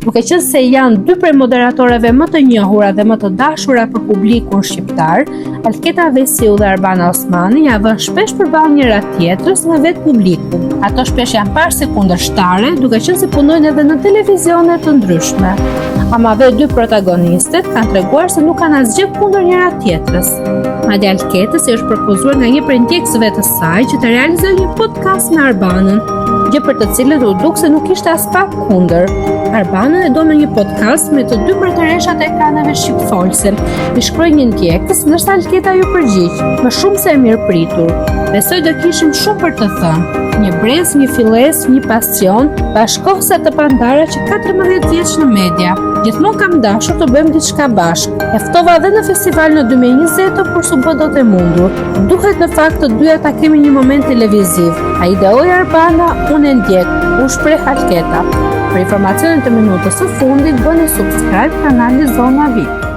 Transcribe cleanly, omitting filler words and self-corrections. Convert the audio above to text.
Duke qenë se janë dy prej moderatorëve më të njohura dhe më të dashura për publikun shqiptar, Alketa Vesiu dhe Arbana Osmani ja vënë shpesh përballë njëra tjetrës nga vetë publiku. Ato shpesh janë parë si kundërshtare, duke qenë se punojnë edhe në televizione të ndryshme. Ama dhe dy protagonistet kanë treguar se nuk kanë asgjë kundër njëra tjetrës. Madje Alketa si është propozuar nga një prej ndjekësve të saj që të realizojë një podcast me Arbanën, gjë për të cilët u duk se nuk ishte as pak kundër. Arbana e do në një podcast me të dy mbretëreshat e ekraneve shqipfolse. I shkroi një ndjekës, ndërsa Alketa ju përgjigj, më shumë se e mirëpritur. Besoj do kishim shumë për të thënë. Një brez, një filles, një pasion, bashkohësa të pandara që 14 vjeç në media. Gjithmonë kam dashur të bëjmë diçka bashkë. E ftova edhe në festival në 2020, por s'u bë dot e mundur. Duhet në fakt të dyja ta kemi një moment televiziv. Ai ideoi Arbana, unë e ndjek, u shpreh Alketa. Për informacionet të minutës së fundit, bëni subscribe kanalin Zona VIP.